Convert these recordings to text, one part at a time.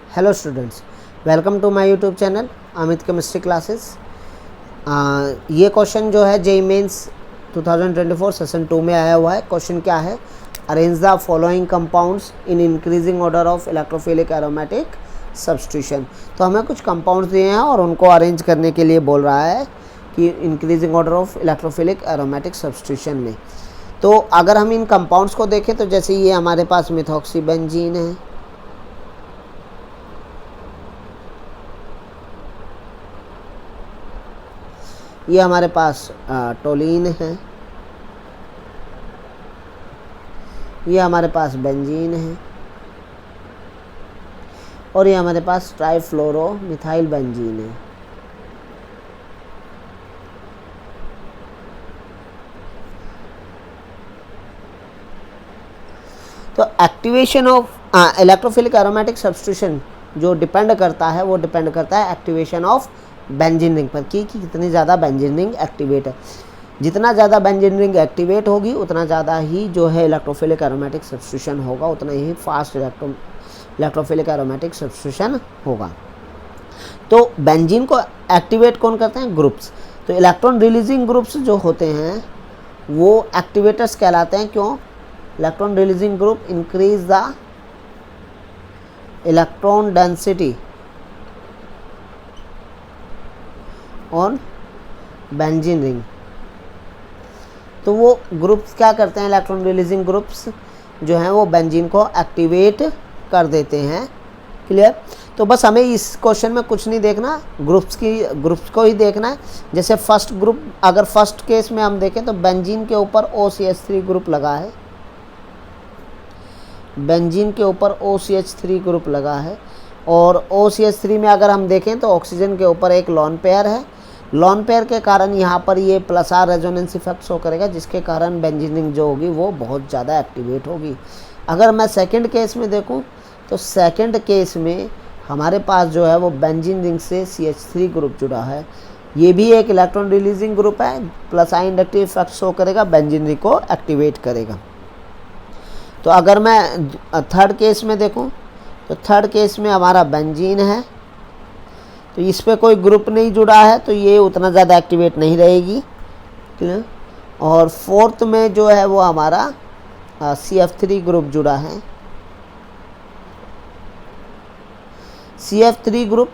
Hello students, welcome to my YouTube channel Amit chemistry classes. ये question जो है JEE mains 2024 session 2 में आया हुआ है। क्वेश्चन क्या है? Arrange the following compounds in increasing order of electrophilic aromatic substitution. तो हमें कुछ कंपाउंड्स दिए हैं और उनको अरेंज करने के लिए बोल रहा है कि increasing order of electrophilic aromatic substitution में। तो अगर हम इन कंपाउंड्स को देखें तो जैसे ये हमारे पास मिथॉक्सीबेंजीन है, ये हमारे पास टोलीन है, ये हमारे पास बेंजीन है और ये हमारे पास ट्राइफ्लोरो मिथाइल बेंजीन है। तो activation of electrophilic aromatic substitution जो डिपेंड करता है वो डिपेंड करता है एक्टिवेशन ऑफ बेंजीन रिंग पर कि कितनी ज़्यादा बेंजीन रिंग एक्टिवेट है। जितना ज़्यादा बेंजीन रिंग एक्टिवेट होगी उतना ज़्यादा ही जो है इलेक्ट्रोफिलिक एरोमेटिक सब्स्टिट्यूशन होगा, उतना ही फास्ट इलेक्ट्रोफिलिक एरोमेटिक सब्स्टिट्यूशन होगा। तो बेंजीन को एक्टिवेट कौन करते हैं? ग्रुप्स। तो इलेक्ट्रॉन रिलीजिंग ग्रुप्स जो होते हैं वो एक्टिवेटर्स कहलाते हैं। क्यों? Electron releasing group increase the electron density on benzene ring. तो वो ग्रुप्स क्या करते हैं? इलेक्ट्रॉन रिलीजिंग ग्रुप्स जो हैं वो बेंजीन को एक्टिवेट कर देते हैं। क्लियर? तो बस हमें इस क्वेश्चन में कुछ नहीं देखना, ग्रुप्स को ही देखना है। जैसे फर्स्ट ग्रुप, अगर फर्स्ट केस में हम देखें तो बेंजीन के ऊपर OCH3 ग्रुप लगा है, बेंजीन के ऊपर OCH3 ग्रुप लगा है और OCH3 में अगर हम देखें तो ऑक्सीजन के ऊपर एक लॉन पेयर है। लॉन पेयर के कारण यहाँ पर ये +R रेजोनेंस इफेक्ट शो करेगा, जिसके कारण बेंजीन रिंग जो होगी वो बहुत ज़्यादा एक्टिवेट होगी। अगर मैं सेकंड केस में देखूँ तो सेकंड केस में हमारे पास जो है वो बेंजीन रिंग से CH3 ग्रुप जुड़ा है। ये भी एक इलेक्ट्रॉन रिलीजिंग ग्रुप है, +I इंडक्टिव इफेक्ट शो करेगा, बेंजीन रिंग को एक्टिवेट करेगा। तो अगर मैं थर्ड केस में देखूं तो थर्ड केस में हमारा बेंजीन है, तो इस पे कोई ग्रुप नहीं जुड़ा है तो ये उतना ज़्यादा एक्टिवेट नहीं रहेगी। और फोर्थ में जो है वो हमारा CF3 ग्रुप जुड़ा है। CF3 ग्रुप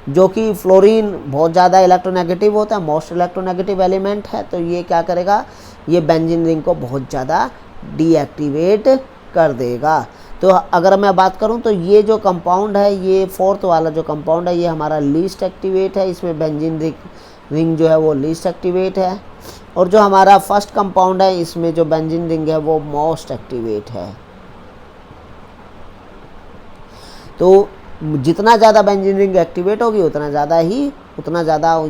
जो कि फ्लोरीन बहुत ज़्यादा इलेक्ट्रोनेगेटिव होता है, मोस्ट इलेक्ट्रोनेगेटिव एलिमेंट है, तो ये क्या करेगा? ये बेंजीन रिंग को बहुत ज़्यादा डीएक्टिवेट कर देगा। तो अगर मैं बात करूं तो ये जो कंपाउंड है, ये फोर्थ वाला जो कंपाउंड है, ये हमारा लीस्ट एक्टिवेट है। इसमें बेंजीन रिंग जो है वो लीस्ट एक्टिवेट है और जो हमारा फर्स्ट कंपाउंड है इसमें जो बेंजीन रिंग है वो मोस्ट एक्टिवेट है। तो जितना ज़्यादा बेंजीन रिंग एक्टिवेट होगी उतना ज़्यादा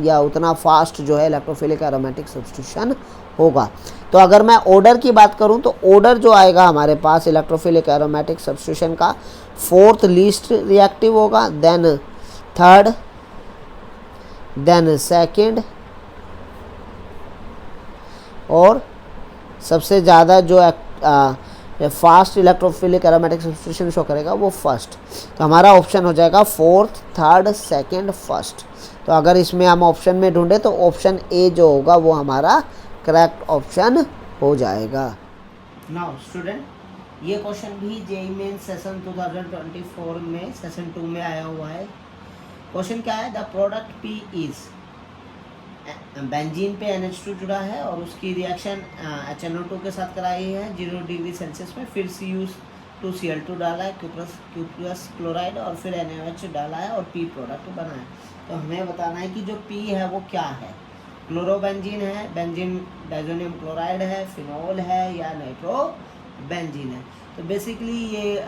या उतना फास्ट जो है इलेक्ट्रोफिलिक एरोमेटिक सब्स्टिट्यूशन होगा। तो अगर मैं ऑर्डर की बात करूं तो ऑर्डर जो आएगा हमारे पास इलेक्ट्रोफिलिक एरोमेटिक सब्स्टिट्यूशन का, फोर्थ लीस्ट रिएक्टिव होगा, देन थर्ड, देन सेकंड और सबसे ज़्यादा जो fast electrophilic aromatic substitution show करेगा वो फर्स्ट। तो हमारा ऑप्शन हो जाएगा फोर्थ, थर्ड, सेकंड, फर्स्ट। तो अगर इसमें हम ऑप्शन में ढूंढे तो ऑप्शन ए जो होगा वो हमारा करेक्ट ऑप्शन हो जाएगा। नाउ स्टूडेंट, ये क्वेश्चन भी जेईई मेंस सेशन 2024 में सेशन 2 में आया हुआ है। क्वेश्चन क्या है? The product P is, benzene पे NH2 जुड़ा है और उसकी रिएक्शन HNO2 के साथ कराई है 0 डिग्री सेल्सियस में, फिर Cu2Cl2 डाला है, क्यूप्रस क्लोराइड और फिर NaOH डाला है और P प्रोडक्ट बना है। तो हमें बताना है कि जो P है वो क्या है। क्लोरोबेंजीन है, बेंजीन डाइजोनियम क्लोराइड है, फिनोल है या नाइट्रोबेंजीन है। तो बेसिकली ये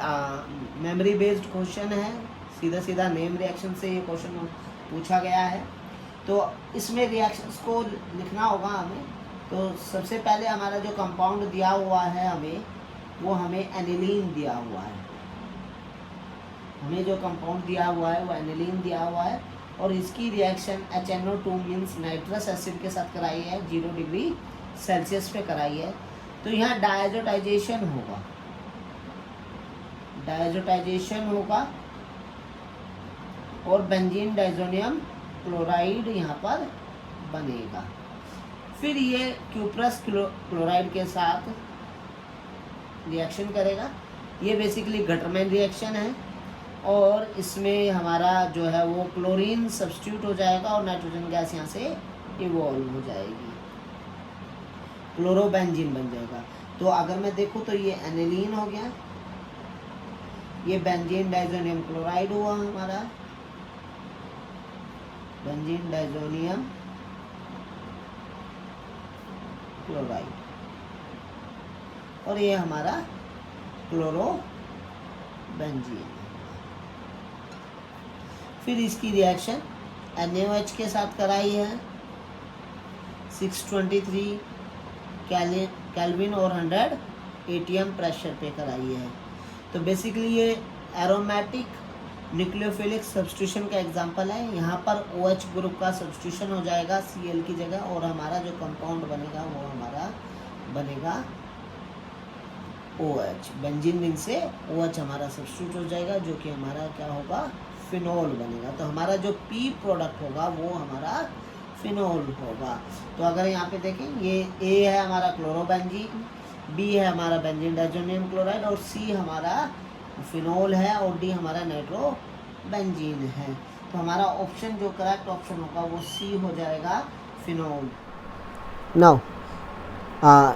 मेमोरी बेस्ड क्वेश्चन है, सीधा नेम रिएक्शन से ये क्वेश्चन पूछा गया है। तो इसमें रिएक्शंस को लिखना होगा हमें। तो सबसे पहले हमारा जो कंपाउंड दिया हुआ है हमें एनिलीन दिया हुआ है। हमें जो कंपाउंड दिया हुआ है वो एनिलीन दिया हुआ है और इसकी reaction HNO2 means nitrous acid के साथ कराई है, 0 डिग्री सेल्सियस पे कराई है। तो यहाँ डायजोटाइजेशन होगा और बेंजीन डाइजोनियम क्लोराइड यहाँ पर बनेगा। फिर ये क्यूप्रस क्लोराइड के साथ रिएक्शन करेगा। ये बेसिकली गटरमैन रिएक्शन है और इसमें हमारा जो है वो क्लोरीन सब्स्टिट्यूट हो जाएगा और नाइट्रोजन गैस यहाँ से इवॉल्व हो जाएगी, क्लोरोबेंजीन बन जाएगा। तो अगर मैं देखूँ तो ये एनिलीन हो गया, ये बेंजीन डाइजोनियम क्लोराइड हुआ हमारा, बेंजीन डाइजोनियम क्लोराइड, और ये हमारा क्लोरोबेंजीन। फिर इसकी रिएक्शन NaOH के साथ कराई है 623 केल्विन और 100 atm प्रेशर पे कराई है। तो बेसिकली ये एरोमेटिक न्यूक्लियोफिलिक सब्स्टिट्यूशन का एग्जांपल है। यहाँ पर OH ग्रुप का सब्स्टिट्यूशन हो जाएगा Cl की जगह और हमारा जो कंपाउंड बनेगा वो हमारा बनेगा OH। बेंजीन रिंग से OH हमारा सब्स्टिट्यूट हो जाएगा जो कि हमारा क्या होगा, फिनोल बनेगा। तो हमारा जो P प्रोडक्ट होगा वो हमारा फिनोल होगा। तो अगर यहाँ पे देखें, ये A है हमारा क्लोरोबेंजीन, B है हमारा बेंजीन डाइजोनियम क्लोराइड और C हमारा फिनोल है और D हमारा नाइट्रोबेंजीन है। तो हमारा ऑप्शन जो करेक्ट ऑप्शन होगा वो C हो जाएगा, फिनोल। नाउ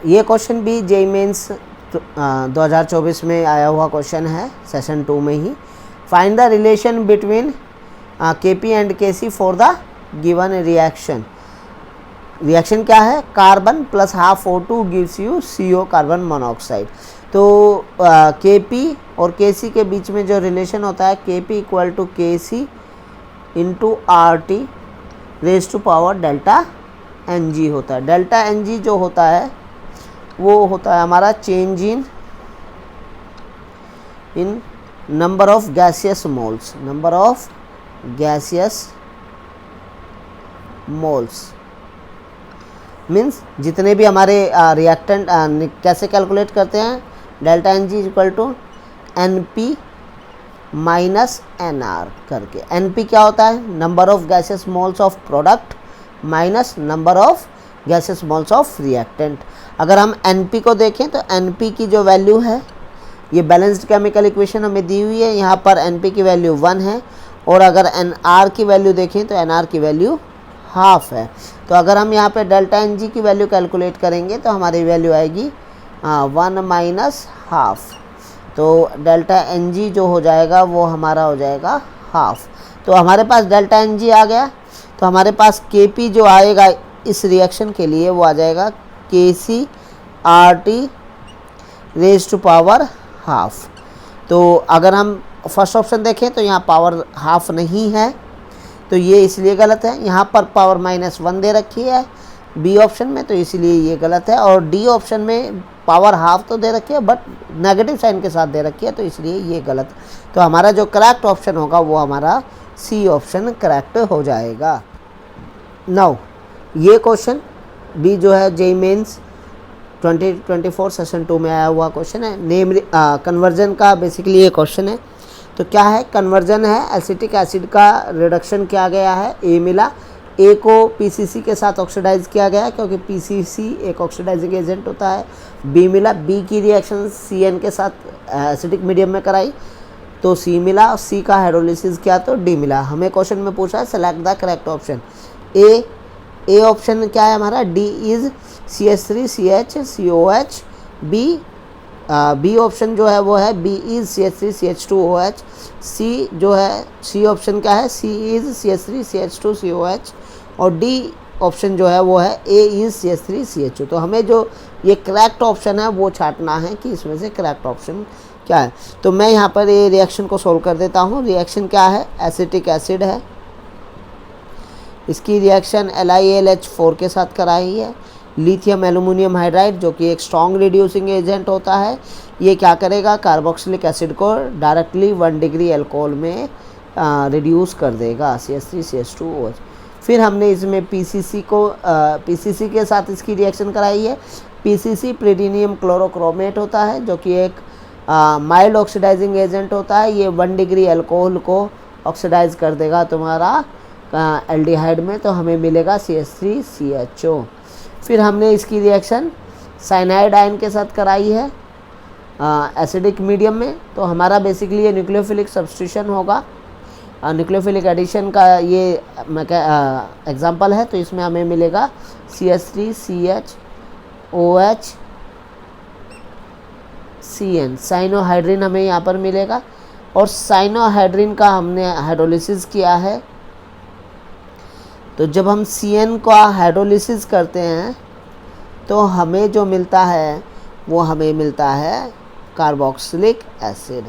ये क्वेश्चन भी जेईई मेंस 2024 में आया हुआ क्वेश्चन है, सेशन 2 में ही। Find the relation between Kp and Kc for the given reaction. Reaction क्या है, carbon plus half O2 gives you CO carbon monoxide. तो Kp और Kc के बीच में जो रिलेशन होता है, Kp equal to Kc into RT raise to power delta Ng होता है। डेल्टा Ng जो होता है वो होता है हमारा change in number of gaseous moles, number of gaseous moles means जितने भी हमारे रिएक्टेंट कैसे कैलकुलेट करते हैं, delta Ng equal to Np minus Nr करके। Np क्या होता है, number of gaseous moles of product minus number of gases moles of reactant. अगर हम Np को देखें तो Np की जो वैल्यू है, ये बैलेंस्ड केमिकल इक्वेशन हमें दी हुई है, यहाँ पर Np की वैल्यू 1 है और अगर Nr की वैल्यू देखें तो Nr की वैल्यू हाफ है। तो अगर हम यहाँ पे डेल्टा Ng की वैल्यू कैलकुलेट करेंगे तो हमारी वैल्यू आएगी 1 माइनस हाफ। तो डेल्टा Ng जो हो जाएगा वो हमारा हो जाएगा हाफ। तो हमारे पास डेल्टा Ng आ गया, तो हमारे पास Kp जो आएगा इस रिएक्शन के लिए वो आ जाएगा Kc RT raise to power half. तो अगर हम फर्स्ट ऑप्शन देखें तो यहाँ पावर हाफ नहीं है, तो ये इसलिए गलत है। यहाँ पर पावर -1 दे रखी है बी ऑप्शन में, तो इसलिए ये गलत है। और डी ऑप्शन में पावर हाफ तो दे रखी है बट नेगेटिव साइन के साथ दे रखी है, तो इसलिए ये गलत। तो हमारा जो करेक्ट ऑप्शन होगा वो हमारा सी ऑप्शन करेक्ट हो जाएगा। नाउ ये क्वेश्चन भी जो है जेईई मेंस 2024 सेशन 2 में आया हुआ क्वेश्चन है। नेम कन्वर्जन का बेसिकली ये क्वेश्चन है। तो क्या है, कन्वर्जन है, एसिटिक एसिड का रिडक्शन किया गया है, ए मिला, ए को पीसीसी के साथ ऑक्सीडाइज किया गया क्योंकि पीसीसी एक ऑक्सीडाइजिंग एजेंट होता है। बी मिला, बी की रिएक्शन सीएन के साथ एसिडिक मीडियम में कराई तो सी मिला, सी का हाइड्रोलिसिस किया तो डी मिला। हमें क्वेश्चन में पूछा है select the correct option. A option क्या है हमारा, D is CH3CH COH। B option जो है वो है बी इज CH3CH2OH। सी जो है सी ऑप्शन क्या है, सी इज CH3CH2COH। और डी ऑप्शन जो है वो है ए इज CH3CH2। तो हमें जो ये करेक्ट ऑप्शन है वो छांटना है कि इसमें से करेक्ट ऑप्शन क्या है। तो मैं यहाँ पर ये रिएक्शन को सोल्व कर देता हूँ। रिएक्शन क्या है, एसिटिक एसिड है, इसकी रिएक्शन LiAlH4 के साथ कराई है। लिथियम एल्यूमिनियम हाइड्राइड जो कि एक स्ट्रॉन्ग रिड्यूसिंग एजेंट होता है, ये क्या करेगा, कार्बोक्सिलिक एसिड को डायरेक्टली 1 डिग्री अल्कोहल में रिड्यूस कर देगा CH3CH2OH। फिर हमने इसमें PCC के साथ इसकी रिएक्शन कराई है। PCC प्लेटिनियम क्लोरोक्रोमेट होता है जो कि एक माइल्ड ऑक्सीडाइजिंग एजेंट होता है। ये 1 डिग्री अल्कोहल को ऑक्सीडाइज कर देगा तुम्हारा एल्डिहाइड में, तो हमें मिलेगा CH3CHO। फिर हमने इसकी रिएक्शन साइनाइड आयन के साथ कराई है एसिडिक मीडियम में, तो हमारा बेसिकली ये न्यूक्लियोफिलिक सब्स्टिट्यूशन होगा, न्यूक्लियोफिलिक एडिशन का ये एग्जांपल है। तो इसमें हमें मिलेगा CH3CHOHCN, साइनोहाइड्रिन हमें यहाँ पर मिलेगा। और साइनोहाइड्रिन का हमने हाइड्रोलिसिस किया है, तो जब हम CN का हाइड्रोलिसिस करते हैं तो हमें जो मिलता है वो हमें मिलता है कार्बोक्सिलिक एसिड।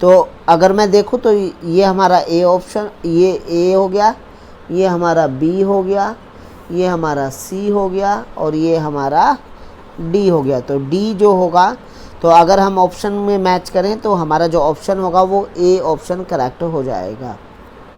तो अगर मैं देखूँ तो ये हमारा ए ऑप्शन, ये ए हो गया, ये हमारा बी हो गया, ये हमारा सी हो गया और ये हमारा डी हो गया। तो डी जो होगा, तो अगर हम ऑप्शन में मैच करें तो हमारा जो ऑप्शन होगा वो ए ऑप्शन करेक्ट हो जाएगा।